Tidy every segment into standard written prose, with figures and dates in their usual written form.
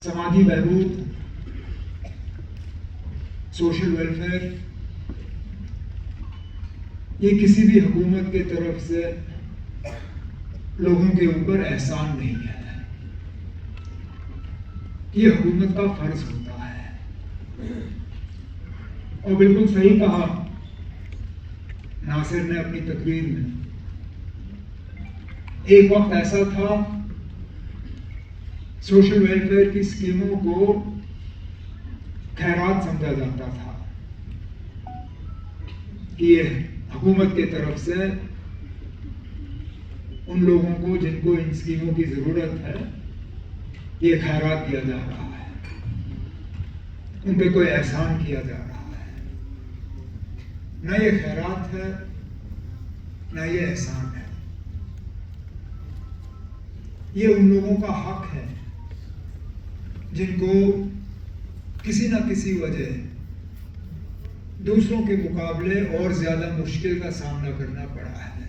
समाजी बहबूद, social welfare, ये किसी भी हुकूमत की तरफ से लोगों के ऊपर एहसान नहीं है। ये हुकूमत का फर्ज होता है। और बिल्कुल सही कहा नासिर ने अपनी तकरीर में, एक वक्त ऐसा था सोशल वेलफेयर की स्कीमों को खैरात समझा जाता था कि ये हुकूमत की तरफ से उन लोगों को जिनको इन स्कीमों की जरूरत है ये खैरात दिया जा रहा है, उन पे कोई एहसान किया जा रहा है। न ये खैरात है न ये एहसान है। ये उन लोगों का हक है जिनको किसी न किसी वजह दूसरों के मुकाबले और ज्यादा मुश्किल का सामना करना पड़ा है।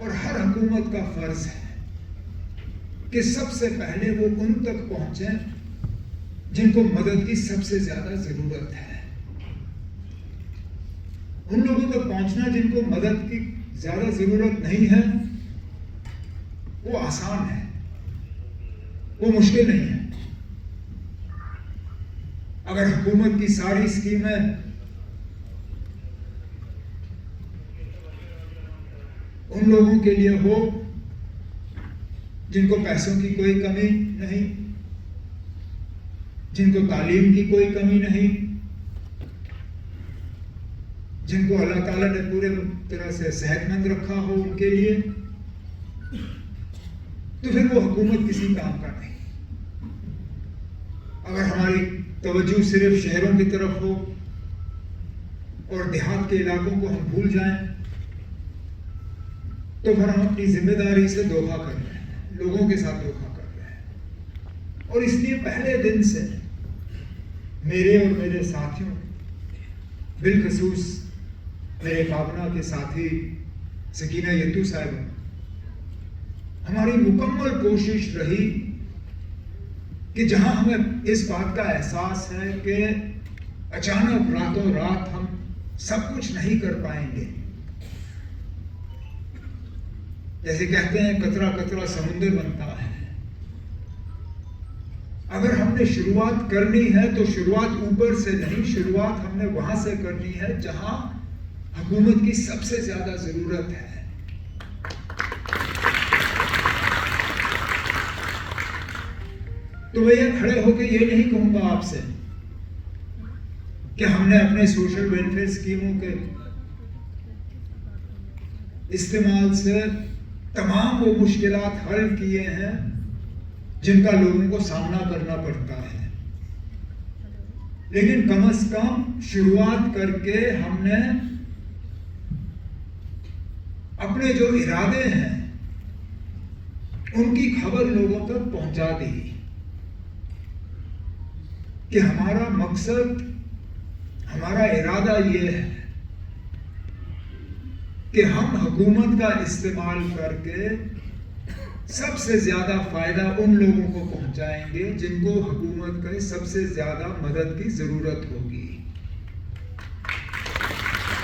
और हर हुकूमत का फर्ज है कि सबसे पहले वो उन तक पहुंचे जिनको मदद की सबसे ज्यादा जरूरत है। उन लोगों तक पहुंचना जिनको मदद की ज्यादा जरूरत नहीं है वो आसान है, वो मुश्किल नहीं है। अगर हुकूमत की सारी स्कीमें उन लोगों के लिए हो जिनको पैसों की कोई कमी नहीं, जिनको तालीम की कोई कमी नहीं, जिनको अल्लाह ताला ने पूरे तरह से सेहतमंद रखा हो, उनके लिए, तो फिर वो हुकूमत किसी काम का नहीं। अगर हमारी तवज्जो सिर्फ शहरों की तरफ हो और देहात के इलाकों को हम भूल जाएं तो फिर हम अपनी जिम्मेदारी से धोखा कर रहे हैं, लोगों के साथ धोखा कर रहे हैं। और इसलिए पहले दिन से मेरे और मेरे साथियों, बिलखसूस मेरे काबना के साथी सकीना यत्तू साहिबा, हमारी मुकम्मल कोशिश रही कि जहां हमें इस बात का एहसास है कि अचानक रातों रात हम सब कुछ नहीं कर पाएंगे, जैसे कहते हैं कतरा कतरा समुद्र बनता है। अगर हमने शुरुआत करनी है तो शुरुआत ऊपर से नहीं, शुरुआत हमने वहां से करनी है जहां हुकूमत की सबसे ज्यादा जरूरत है। तो मैं ये खड़े होकर ये नहीं कहूंगा आपसे कि हमने अपने सोशल वेलफेयर स्कीमों के इस्तेमाल से तमाम वो मुश्किलात हल किए हैं जिनका लोगों को सामना करना पड़ता है, लेकिन कम से कम शुरुआत करके हमने अपने जो इरादे हैं उनकी खबर लोगों तक पहुंचा दी कि हमारा मकसद, हमारा इरादा ये है कि हम हुकूमत का इस्तेमाल करके सबसे ज्यादा फायदा उन लोगों को पहुंचाएंगे जिनको हुकूमत का सबसे ज्यादा मदद की जरूरत होगी।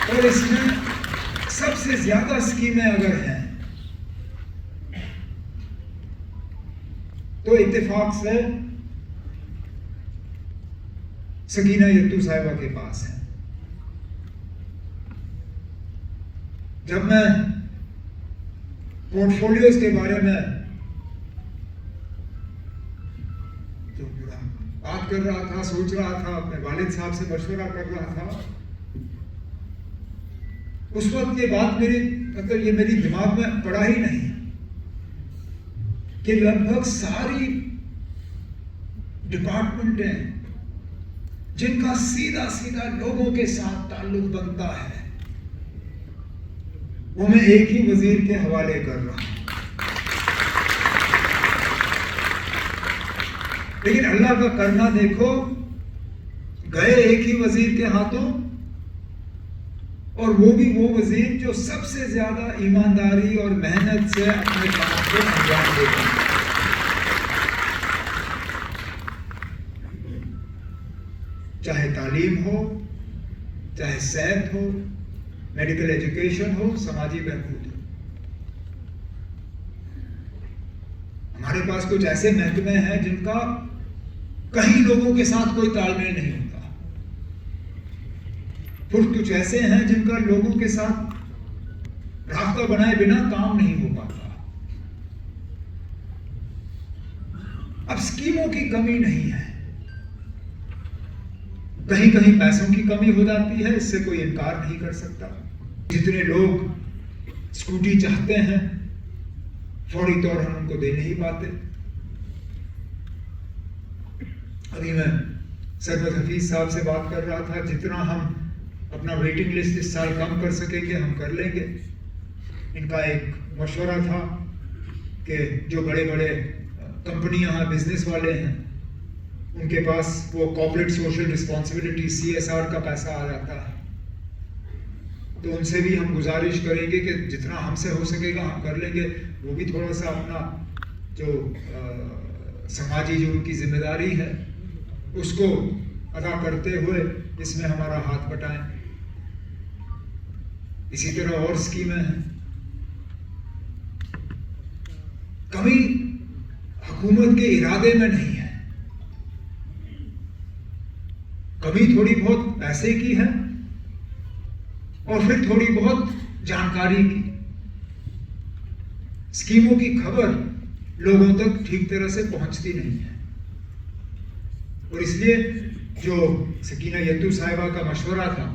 और इसमें सबसे ज्यादा स्कीमें अगर हैं तो इत्तेफाक से सकीना यत्तू साहिबा के पास है। जब मैं पोर्टफोलियोज के बारे में जो बात कर रहा था, सोच रहा था, अपने वालिद साहब से मशवरा कर रहा था, उस वक्त ये बात ये मेरी दिमाग में पड़ा ही नहीं कि लगभग सारी डिपार्टमेंटें जिनका सीधा सीधा लोगों के साथ ताल्लुक बनता है वो मैं एक ही वजीर के हवाले कर रहा हूं। लेकिन अल्लाह का करना देखो, गए एक ही वजीर के हाथों, और वो भी वो वजीर जो सबसे ज्यादा ईमानदारी और मेहनत से अपने काम को अंजाम देता है। चाहे तालीम हो, चाहे सेहत हो, मेडिकल एजुकेशन हो, समाजी बहबूद हो। हमारे पास कुछ ऐसे महकमे हैं जिनका कई लोगों के साथ कोई तालमेल नहीं होता, फिर कुछ ऐसे हैं जिनका लोगों के साथ रास्ता बनाए बिना काम नहीं हो पाता। अब स्कीमों की कमी नहीं है, कहीं कहीं पैसों की कमी हो जाती है, इससे कोई इनकार नहीं कर सकता। जितने लोग स्कूटी चाहते हैं फौरी तौर हम उनको दे नहीं पाते। अभी मैं सरबत हफीज साहब से बात कर रहा था, जितना हम अपना वेटिंग लिस्ट इस साल कम कर सकेंगे हम कर लेंगे। इनका एक मशवरा था कि जो बड़े बड़े कंपनियां बिजनेस वाले हैं उनके पास वो कॉर्पोरेट सोशल रिस्पॉन्सिबिलिटी CSR का पैसा आ जाता है, तो उनसे भी हम गुजारिश करेंगे कि जितना हमसे हो सकेगा हम कर लेंगे। वो भी थोड़ा सा अपना जो समाजी जो उनकी जिम्मेदारी है उसको अदा करते हुए इसमें हमारा हाथ बटाएं। इसी तरह और स्कीमें हैं। कमी हुकूमत के इरादे में नहीं है, कमी थोड़ी बहुत पैसे की है और फिर थोड़ी बहुत जानकारी की। स्कीमों की खबर लोगों तक ठीक तरह से पहुंचती नहीं है, और इसलिए जो सकीना यत्तू साहिबा का मशवरा था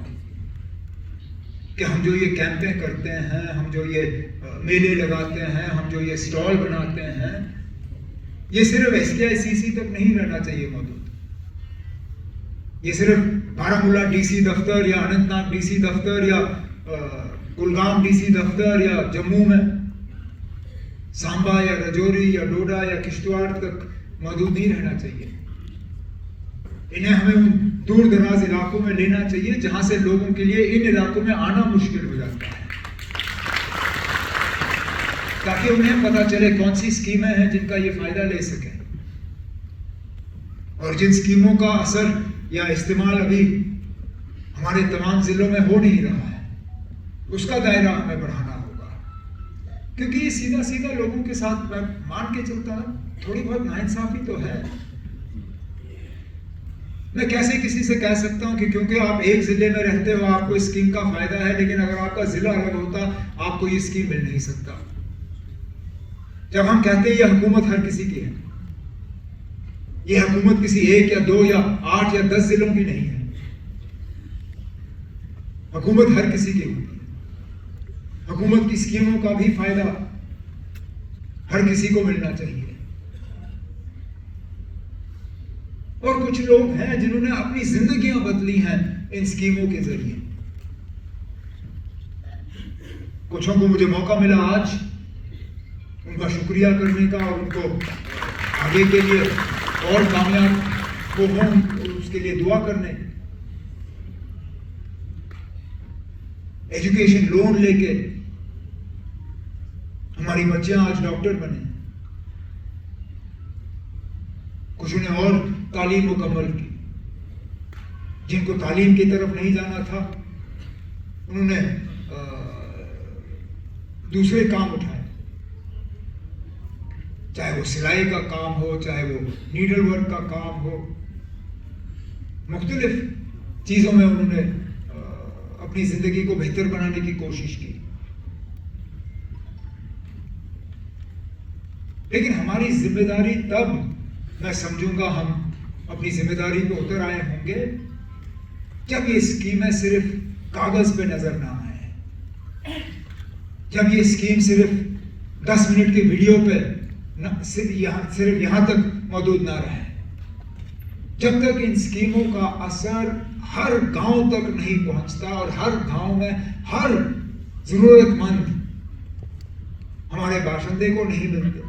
कि हम जो ये कैंपें करते हैं, हम जो ये मेले लगाते हैं, हम जो ये स्टॉल बनाते हैं, ये सिर्फ SKICC तक नहीं रहना चाहिए मौजूद। ये सिर्फ बारामूला DC दफ्तर या अनंतनाग DC दफ्तर या कुलगाम DC दफ्तर या जम्मू में सांबा या रजौरी या डोडा या किश्तवाड़ तक मौजूद नहीं रहना चाहिए। इन्हें हमें उन दूर दराज इलाकों में लेना चाहिए जहां से लोगों के लिए इन इलाकों में आना मुश्किल हो जाता है, ताकि उन्हें पता चले कौन सी स्कीमें हैं जिनका ये फायदा ले सकें, और जिन स्कीमों का असर या इस्तेमाल अभी हमारे तमाम जिलों में हो नहीं रहा है उसका दायरा हमें बढ़ाना होगा। क्योंकि ये सीधा सीधा लोगों के साथ मान के चलता है, थोड़ी बहुत नाइंसाफी तो है। मैं कैसे किसी से कह सकता हूं कि क्योंकि आप एक जिले में रहते हो आपको इस स्कीम का फायदा है, लेकिन अगर आपका जिला अलग होता आपको ये स्कीम मिल नहीं सकता। जब हम कहते हैं ये हुकूमत हर किसी की है, ये हुकूमत किसी 1 या 2 या 8 या 10 जिलों की नहीं है, हुकूमत हर किसी की होती है। हुकूमत की स्कीमों का भी फायदा हर किसी को मिलना चाहिए। और कुछ लोग हैं जिन्होंने अपनी जिंदगियां बदली हैं इन स्कीमों के जरिए। कुछों को मुझे मौका मिला आज उनका शुक्रिया करने का और उनको आगे के लिए और कामयाब हो उसके लिए दुआ करने। एजुकेशन लोन लेके हमारी बच्चियां आज डॉक्टर बने, कुछ ने और तालीम मुकम्मल की। जिनको तालीम की तरफ नहीं जाना था उन्होंने दूसरे काम उठाए, चाहे वो सिलाई का काम हो, चाहे वो नीडल वर्क का काम हो। मुख्तलिफ चीजों में उन्होंने अपनी जिंदगी को बेहतर बनाने की कोशिश की। लेकिन हमारी जिम्मेदारी तब मैं समझूंगा हम अपनी जिम्मेदारी पे उतर आए होंगे जब ये स्कीमें सिर्फ कागज पे नजर ना आए, जब ये स्कीम सिर्फ 10 मिनट की वीडियो पे सिर्फ यहां तक मौजूद ना रहे, जब तक इन स्कीमों का असर हर गांव तक नहीं पहुंचता और हर गांव में हर जरूरतमंद हमारे बाशिंदे को नहीं मिलते,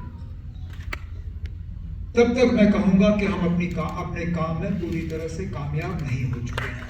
तब तक मैं कहूंगा कि हम अपने काम में पूरी तरह से कामयाब नहीं हो चुके हैं।